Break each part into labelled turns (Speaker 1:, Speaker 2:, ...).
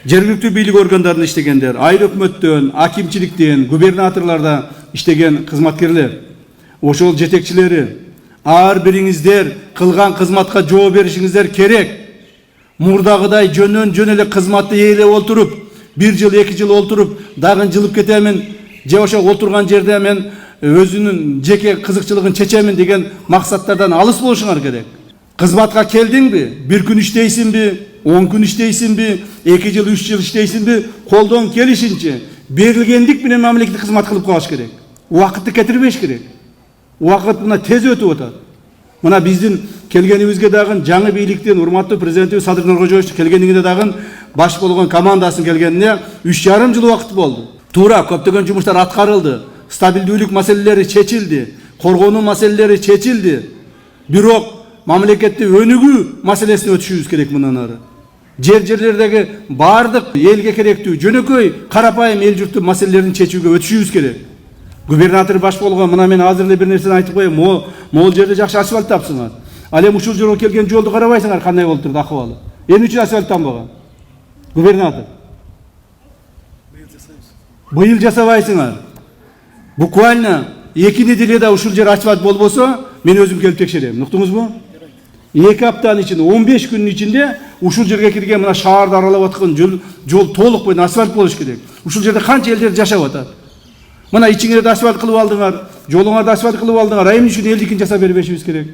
Speaker 1: Жергиликтүү бийлик органдарында иштегендер, айыл өкмөттөн, акимчиликтен, губернаторларда иштеген кызматкерлер, ошол жетекчилери, ар бириңиздер кылган кызматка жооп беришиңиздер керек. Мурдагыдай жөнөн эле кызматты ээлеп олтуруп, 1 жыл, 2 жыл олтуруп, дагы жылып кетемин, же ошо олтурган жерде мен өзүнүн жеке кызыкчылыгын чечемин деген максаттардан алыс болушуңар керек. Кызматка келдиңби, 1 күн иштейсиңби, 10 күн иштейсиңби, 2 жыл, 3 жыл иштейсиңби, колдон келишинче берилгендик менен мамлекеттик кызмат кылып коюш керек. Убакытты кетирбеш керек. Убакыт мына тез өтүп атат. Мына биздин келгенибизге дагы жаңы бийликтин урматтуу президентибиз Садыр Нуркожоевич келгенине дагы баш болгон командасын келгенине 3,5 жыл убакыт болду. Туура көптөгөн жумуштар аткарылды. Стабилдүүлүк маселелери чечилди, коргонуу маселелери чечилди. Бирок мамлекетти өнүгүү маселесин өтүшүбүз керек мындан ары. Жерлердеги бардык элге керектүү, жөнөкөй, карапайым эл журттун маселелерин чечүүгө өтүшүбүз керек. Губернатор баш болгон мына мен азыр эле бир нерсени айтып коеюн. Могул жерде жакшы асфальт тапсыңар. Ал эми ушул жолго келген жолду карабайсыңар кандай болуп турду акыбалы. Эмне үчүн асфальттанбаган? Губернатор. Быйыл жасабайсыңар. Буквально 2 неделяда ушул жер асфальт болбосо, мен өзүм келип текшерем. Уктуңузбу? 2 аптанын ичинде, 15 күнүн ичинде ушул жерге кирген мына шаарды аралап аткан жол толук боюна асфальт болуш керек. Ушул жерде канча элдер жашап атат. Мына ичиңерде асфальт кылып алдыңар, жолуңарда асфальт кылып алдыңар, эмне үчүн элдикин жасап бербешибиз керек?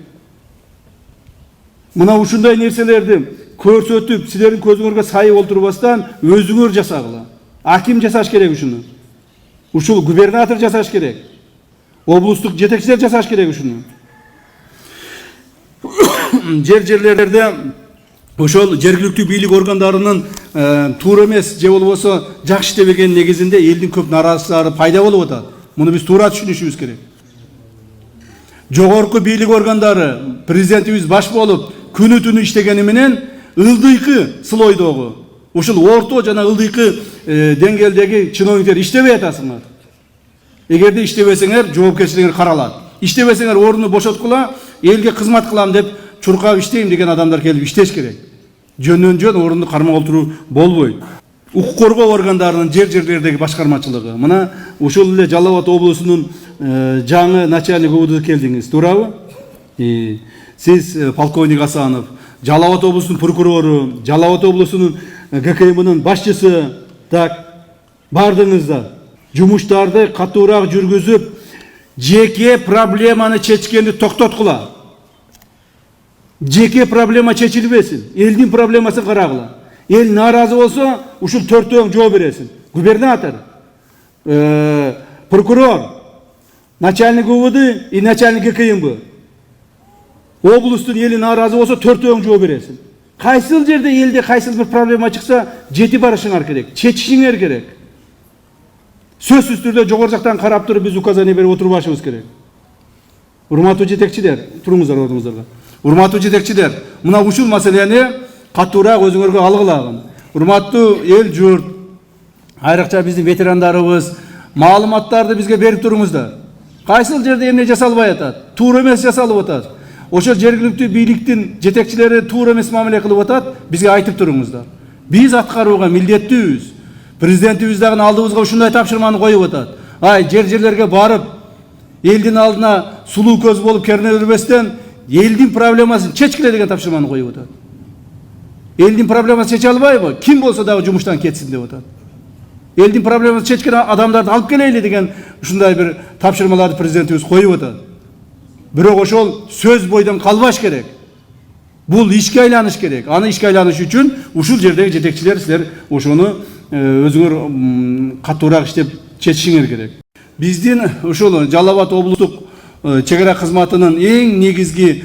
Speaker 1: Мына ушундай нерселерди көрсөтүп, силердин көзүңөргө сайып олтурбастан өзүңөр жасагыла. Аким жасаш керек ушуну. Ушул губернатор жасаш керек. Облустук жетекчилер жасаш керек ушуну. Жерлерде ошол жергиликтүү бийлик органдарынын туура эмес же болбосо жакшы иштебеген негизинде элдин көп нааразычылыктары пайда болуп атат. Муну биз туура түшүнүшүбүз керек. Жогорку бийлик органдары президентибиз баш болуп күнү түнү иштегени менен ылдыйкы слойдогу ушул орто жана ылдыйкы деңгээлдеги чиновниктер иштебей атасыңар. Эгерде иштебесеңер жоопкерчилигиңер каралат. Иштебесеңер орунду бошоткула, элге кызмат кылам деп чуркап иштейм деген адамдар келип иштеш керек. Жөн орунду кармап олтуруу болбойт. Укук коргоо органдарынын жерлердеги башкармачылыгы. Мына ушул эле Жалал Абад облусунун жаңы начальник УВД келдиңиз, туурабы? Сиз полковник Асанов, Жалал Абад облусунун прокурору, Жалал Абад облусунун ГКМнын башчысы, так бардыңыздар. Жумуштарды катуураак жүргүзүп, жеке проблеманы чечкенди токтоткула. Жеке проблема чечилбесин, элдин проблемасын карагыла. Эл нааразы болсо, ушул 4-өң жооп бересин. Губернатор, прокурор, начальник УВД и начальник ГКМБ. Облустун эли нааразы болсо 4-өң жооп бересин. Кайсыл жерде элде кайсыл бир проблема чыкса, жети барышыңар керек, чечишиңер керек. Сөзсүз түрдө жогору жактан карап туруп биз указание берип отурбашыбыз керек. Урматтуу жетекчилер, туруңуздар ордуңуздарга. Урматтуу жетекчилер, мына ушул маселени катуураак өзүңөргө алгылагын. Урматтуу эл журт, айрыкча биздин ветерандарыбыз маалыматтарды бизге берип туруңуздар. Кайсыл жерде эмне жасалбай атат? Туура эмес жасалып атат. Ошол жергиликтүү бийликтин жетекчилери туура эмес мамиле кылып атат, бизге айтып туруңуздар. Биз аткарууга милдеттүүбүз. Президентибиз дагы алдыбызга ушундай тапшырманы коюп атат. Жерлерге барып, элдин алдына сулуу көз болуп керне бербестен, элдин проблемасын чечкиле деген тапшырманы коюп атат. Элдин проблемасын чече албайбы? Ким болсо дагы жумуштан кетсин деп атат. Элдин проблемасын чечкен адамдарды алып келейли деген ушундай бир тапшырмаларды президентибиз коюп атат. Бирок ошол сөз бойдон калбаш керек. Бул ишке айланыш керек. Аны ишке айланыш үчүн ушул жердеги жетекчилер силер ошону өзүңөр катуураак иштеп чечишиңер керек. Биздин ушул Жалал Абад облустук чегара кызматынын эң негизги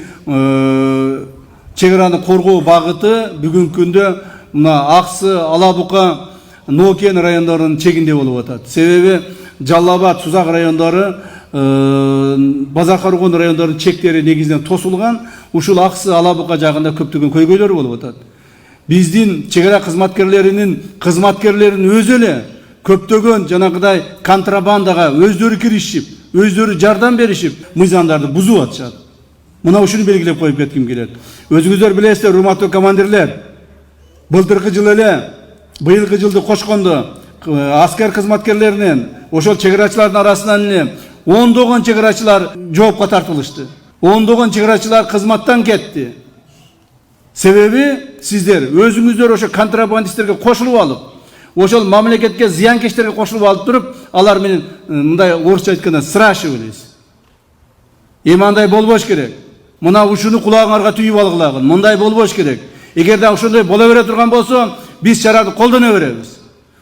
Speaker 1: чегараны коргоо багыты бүгүнкү күндө мына Аксы, Алабука, Нокен райондорунун чегинде болуп атат. Себеби Жалал Абад, Сузак райондору, Базар Каргон райондорунун чектери негизинен тосулган. Ушул Аксы, Алабука жагында көптөгөн көйгөйлөр болуп атат. Биздин чегара кызматкерлеринин өзү эле көптөгөн жанагыдай контрабандага өздөрү киришип, өздөрү жардам беришип, мыйзамдарды бузуп атышат. Мына ушуну белгилеп коюп кетким келет. Өзүңүздөр билесиздер, урматтуу командирлер, былтыркы жылы эле быйылгы жылды кошкондо аскер кызматкерлеринен ошол чек-арачылардын арасынан эле ондогон чек-арачылар жоопко тартылышты. Ондогон чек-арачылар кызматтан кетти. Себеби сиздер өзүңүздөр ошо контрабандисттерге кошулуп алып, ошол мамлекетке зыянкечтерге кошулуп алып туруп, алар менен мындай орусча айтканда сращивались. Мындай болбош керек. Мына ушуну кулагыңарга түйүп алгылагын. Мындай болбош керек. Эгерде ошондой боло бере турган болсо, биз чараны колдоно беребиз.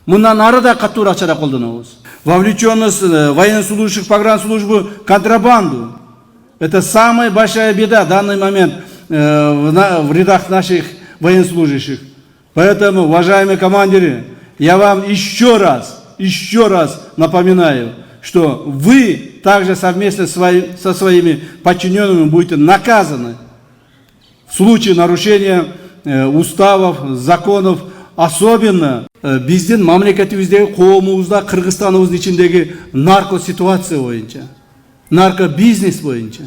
Speaker 1: Мындан ары да катуураак чара колдонобуз. Вовлеченность военнослужащих погранслужбы в контрабанду — это самая большая беда в данный момент в рядах наших военнослужащих. Поэтому, уважаемые командиры, я вам еще раз напоминаю, что вы также совместно со своими подчиненными будете наказаны в случае нарушения уставов, законов, особенно биздин мамлекетибиздеги, коомубузда, Кыргызстаныбыздын ичиндеги нарко ситуация боюнча, наркобизнес боюнча.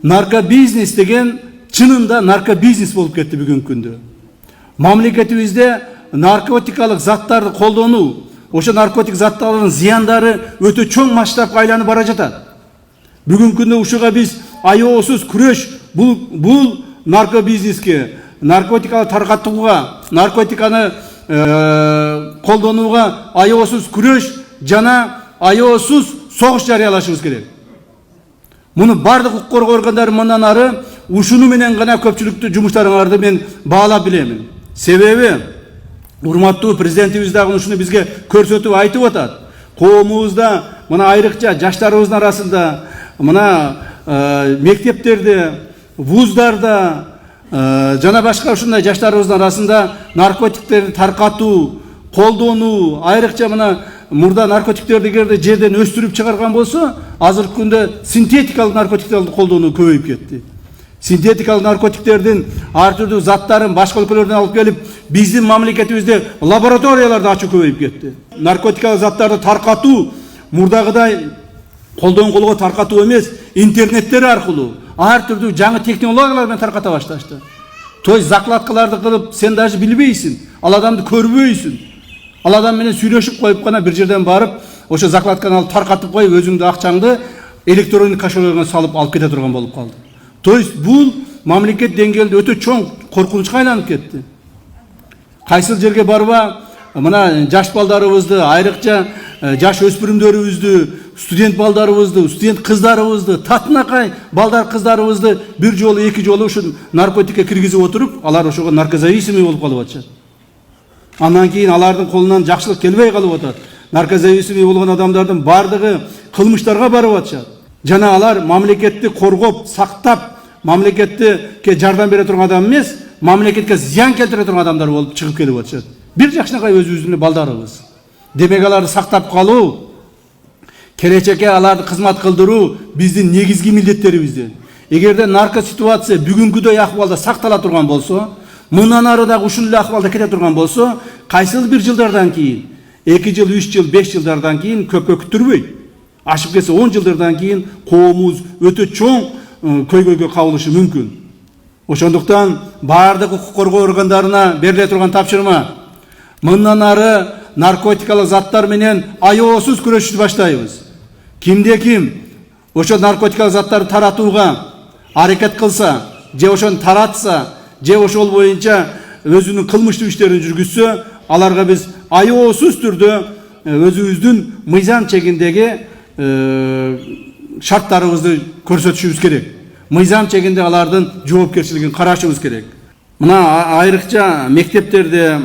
Speaker 1: Наркобизнес деген чынында наркобизнес болуп кетти бүгүнкү күндө. Мамлекетибизде наркотикалык заттарды колдонуу, ошо наркотик заттардын зыяндары өтө чоң масштабка айланып бара жатат. Бүгүнкү күндө ушуга биз аеосуз күрөш, бул наркобизнеске, наркотиканы таркатууга, наркотиканы колдонууга аеосуз күрөш жана аеосуз согуш жарыялашыбыз керек. Муну бардык укук коргоо органдары мындан ары ушуну менен гана көпчүлүктүү жумуштарыңарды мен баалап билемин. Себеби урматтуу президентибиз дагы ушуну бизге көрсөтүп айтып атат. Коомубузда мына айрыкча жаштарыбыздын арасында, мына мектептерде, вуздарда жана башка ушундай жаштарыбыздын арасында наркотиктерди таркатуу, колдонуу, айрыкча мына мурда наркотиктерди эгерде жерден өстүрүп чыгарган болсо, азыркы күндө синтетикалык наркотиктерди колдонуу көбөйүп кетти. Синтетикалык наркотиктердин ар түрдүү заттарын башка өлкөлөрдөн алып келип, биздин мамлекетибизде лабораторияларды ачуу көбөйүп кетти. Наркотикалык заттарды таркатуу мурдагыдай колдон колго таркатуу эмес, интернеттер аркылуу ар түрдүү жаңы технологиялар менен тарката башташты. То есть закладкаларды кылып, сен даже билбейсиң, ал адамды көрбөйсүң. Ал адам менен сүйлөшүп коюп гана бир жерден барып, ошо закладканы алып таркатып коюп, өзүңдү акчаңды электрондук кошелегиңе салып алып кете турган болуп калды. То есть бул мамлекет деңгээлде өтө чоң коркунучка айланып кетти. Кайсыл жерге барба, мына жаш балдарыбызды, айрыкча жаш өспүрүмдөрүбүздү, студент балдарыбызды, студент кыздарыбызды, татынакай балдар кыздарыбызды бир жолу, эки жолу ушу наркотикке киргизип отуруп, алар ошого наркозависимый болуп калып атышат. Андан кийин алардын колунан жакшылык келбей калып атат. Наркозависимый болгон адамдардын бардыгы кылмыштарга барып атышат. Жана алар мамлекетти коргоп, сактап, мамлекетке жардам бере турган адам эмес, мамлекетке зыян келтире турган адамдар болуп чыгып келип атышат. Бир жакшынакай өзүбүздүн балдарыбыз. Демек аларды сактап калуу, келечекке аларды кызмат кылдыруу биздин негизги милдеттерибизден. Эгерде нарко ситуация бүгүнкүдөй акыбалда сактала турган болсо, мындан ары дагы ушул эле акыбалда кете турган болсо, кайсыл бир жылдардан кийин, 2 жыл, 3 жыл, 5 жылдардан кийин көпкө күттүрбөй, ашып кетсе 10 жылдардан кийин коомубуз өтө чоң көйгөйгө кабылышы мүмкүн. Ошондуктан бардык укук коргоо органдарына бериле турган тапшырма, мындан ары наркотикалык заттар менен аеосуз күрөшүп баштайбыз. Кимде ким ошо наркотикалык заттарды таратууга аракет кылса, же ошону таратса, же ошол боюнча өзүнүн кылмыштуу иштерин жүргүзсө, аларга биз аеосуз түрдө өзүбүздүн мыйзам чегиндеги шарттарыбызды көрсөтүшүбүз керек. Мыйзам чегинде алардын жоопкерчилигин карашыбыз керек. Мына айрыкча мектептерде,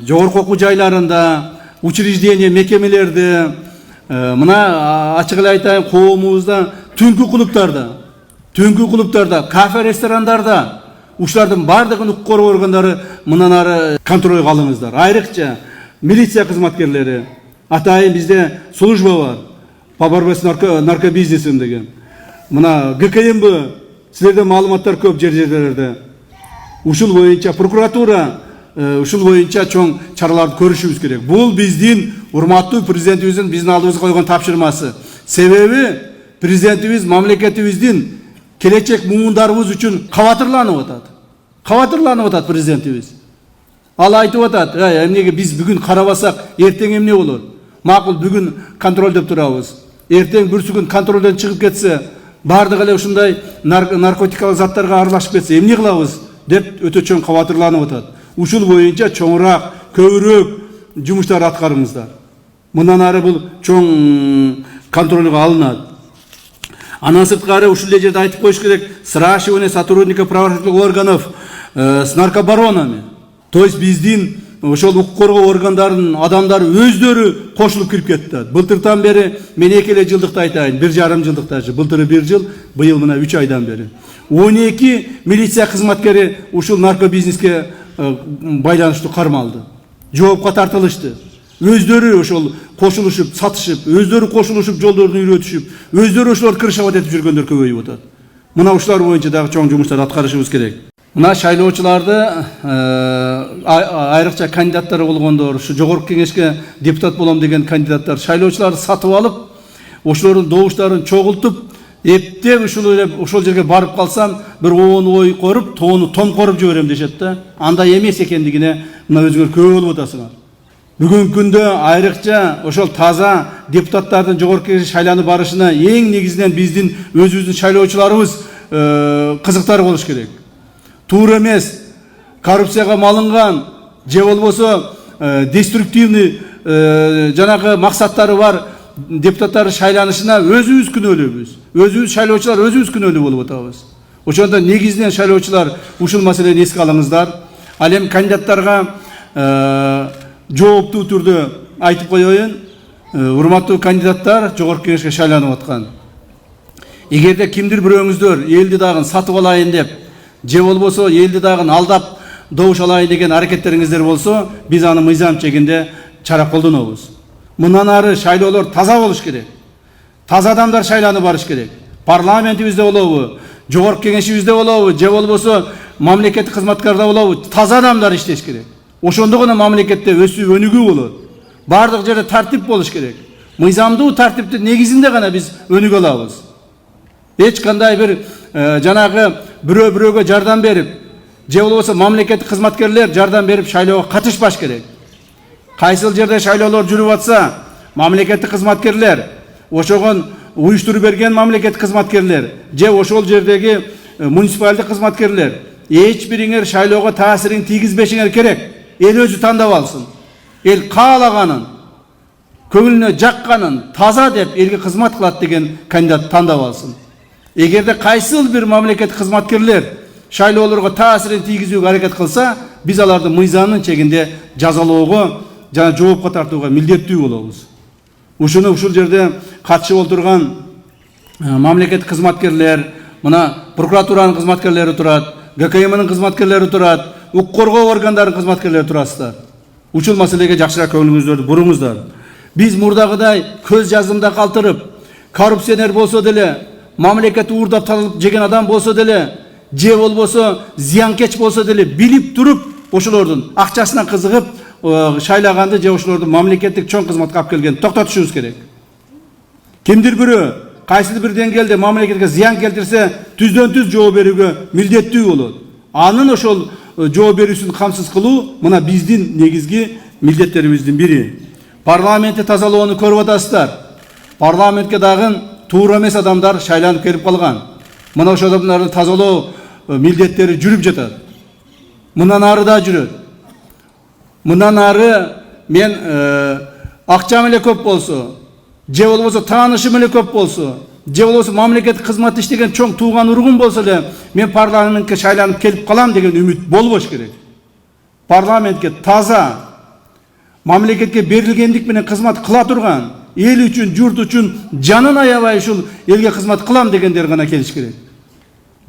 Speaker 1: жогорку окуу жайларында, учреждение, мекемелерде, мына ачык эле айтайын, коомубузда түнкү клубтарда, кафе, ресторандарда ушулардын бардыгын укук коргоо органдары мындан ары контролго алыңыздар. Айрыкча милиция кызматкерлери, атайын бизде служба бар, по борьбе с наркобизнесом деген. Мына ГКМБ, силерде маалыматтар көп жерлерде. Ушул боюнча прокуратура, ушул боюнча чоң чараларды көрүшүбүз керек. Бул биздин урматтуу президентибиздин биздин алдыбызга койгон тапшырмасы. Себеби президентибиз мамлекетибиздин келечек муундарыбыз үчүн кабатырланып атат. Президентибиз. Ал айтып атат, эмнеге биз бүгүн карабасак, эртең эмне болот? Макул бүгүн контролдоп турабыз. Эртең бүрсүгүн контролдон чыгып кетсе, бардыгы эле ушундай наркотикалык заттарга аралашып кетсе, эмне кылабыз деп өтө чоң кабатырланып атат. Ушул боюнча чоңураак, көбүрөөк жумуштар аткарыңыздар. Мындан ары бул чоң контролго алынат. Андан сырткары ушул жерде айтып коюш керек, сращивание сотрудников правоохранительных органов с наркобаронами. То есть биздин ошол укук коргоо органдарынын адамдары өздөрү кошулуп кирип кетти. Былтыртан бери мен 2 эле жылдыкты айтайын, 1,5 жылдыкта, былтыры 1 жыл, быйыл мына 3 айдан бери. 12 милиция кызматкери ушул наркобизнеске байланыштуу кармалды. Жоопко тартылышты. Өздөрү ошол кошулушуп, сатышып, өздөрү кошулушуп, жолдорду үйрөтүшүп, өздөрү ошолор кырышабат этип жүргөндөр көбөйүп атат. Мына ушулар боюнча дагы чоң жумуштар аткарышыбыз керек. Мына шайлоочуларды айрыкча кандидаттары болгондор, ушу жогорку кеңешке депутат болом деген кандидаттар шайлоочуларды сатып алып, ошолордун добуштарын чогултуп, эптеп ушул жерге барып калсам, бир 10 ой коруп, том коруп жиберем дешет да. Андай эмес экендигине мына өзүңөр күбө болуп атасыңар. Бүгүнкү күндө айрыкча ошол таза депутаттардын жогорку кеңешке шайланып барышына эң негизинен биздин өзүбүздүн шайлоочуларыбыз кызыктар болуш керек. Туура эмес, коррупцияга малынган, же болбосо деструктивный жанагы максаттары бар депутаттар шайланышына өзүбүз күнөөлүүбүз. Өзүбүз шайлоочулар өзүбүз күнөөлүү болуп атабыз. Ошондо негизинен шайлоочулар ушул маселени эске алыңыздар. Ал эми кандидаттарга жооптуу түрдө айтып коеюн. Урматтуу кандидаттар, жогорку кеңешке шайланып аткан. Эгерде кимдир бирөөңүздөр элди дагы сатып алайын деп, же болбосо элди дагы алдап добуш алайын деген аракеттериңиздер болсо, биз аны мыйзам чегинде чара колдонобуз. Мындан ары шайлоолор таза болуш керек. Таза адамдар шайланып барыш керек. Парламентибизде болобу, жогорку кеңешибизде болобу, же болбосо мамлекеттик кызматкарда болобу, таза адамдар иштеш керек. Ошондо гана мамлекетте өсүү өнүгүү болот. Бардык жерде тартип болуш керек. Мыйзамдуу тартиптин негизинде гана биз өнүгө алабыз. Эч кандай бир жанагы бирөө-бирөөгө жардам берип, же болбосо мамлекеттик кызматкерлер жардам берип шайлоого катышпаш керек. Кайсыл жерде шайлоолор жүрүп атса, мамлекеттик кызматкерлер, ошогон уюштуруп берген мамлекеттик кызматкерлер, же ошол жердеги муниципалдык кызматкерлер, эч бириңер шайлоого таасирин тийгизбешиңер керек. Эл өзү тандап алсын. Эл каалаганын, көңүлүнө жакканын таза деп элге кызмат кылат деген кандидат тандап алсын. Эгерде кайсыл бир мамлекеттик кызматкерлер шайлоолорго таасирин тийгизүүгө аракет кылса, биз аларды мыйзамдын чегинде жазалоого жана жоопко тартууга милдеттүү болобуз. Ушуну ушул жерде катышып отурган мамлекеттик кызматкерлер, мына прокуратуранын кызматкерлери турат, ГКМнын кызматкерлери турат, укук коргоо органдарынын кызматкерлери турасыздар. Ушул маселеге жакшыраак көңүлүңүздөрдү буруңуздар. Биз мурдагыдай көз жазымда калтырып, коррупционер болсо деле, мамлекет уурдап талып жеген адам болсо деле, же болбосо зыянкеч болсо деле билип туруп, ошолордун акчасына кызыгып шайлаганды же ошолорду мамлекеттик чоң кызматка алып келгенди токтотушубуз керек. Кимдир бирөө кайсыл бир деңгээлде мамлекетке зыян келтирсе, түздөн-түз жооп берүүгө милдеттүү болот. Анын ошол жооп берүүсүн камсыз кылуу мына биздин негизги милдеттерибиздин бири. Парламентти тазалоону көрүп атасыздар. Парламентке дагы туура эмес адамдар шайланып келип калган. Мына ошол адамдарды тазалоо милдеттери жүрүп жатат. Мындан ары да жүрөт. Мындан ары мен акчам эле көп болсо, же болбосо таанышым эле көп болсо, же болбосо мамлекеттик кызмат иштеген чоң тууган ургун болсо эле, мен парламентке шайланып келип калам деген үмүт болбош керек. Парламентке таза, мамлекетке берилгендик менен кызмат кыла турган, эл үчүн, журт үчүн жанын аябай ушул элге кызмат кылам дегендер гана келиш керек.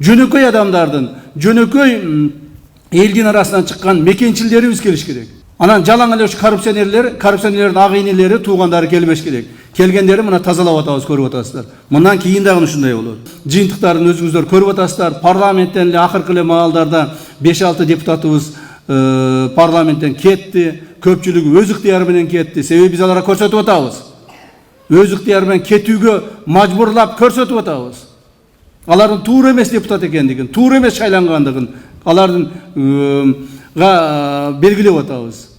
Speaker 1: Жөнөкөй адамдардын, жөнөкөй элдин арасынан чыккан мекенчилдерибиз келиш керек. Анан жалаң эле ушу коррупционерлердин ак инелери, туугандары келбеш керек. Келгендери мына тазалап атабыз, көрүп атасыздар. Мындан кийин дагы ушундай болот. Жыйынтыктарын өзүңүздөр көрүп атасыздар. Парламенттен эле акыркы эле маалдарда 5-6 депутатыбыз парламенттен кетти. Көпчүлүгү өз ыктыяры менен кетти. Себеби биз аларга көрсөтүп атабыз. Өз ыктыяры менен кетүүгө мажбурлап көрсөтүп атабыз. Алардын туура эмес депутат экендигин, туура эмес шайлангандыгын, алардын белгилеп атабыз.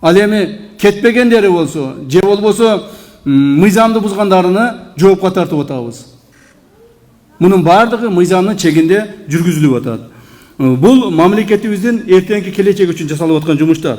Speaker 1: Ал эми кетпегендери болсо, же болбосо мыйзамды бузгандарыны жоопко тартып атабыз. Мунун бардыгы мыйзамдын чегинде жүргүзүлүп атат. Бул мамлекетибиздин эртеңки келечеги үчүн жасалып аткан жумуштар.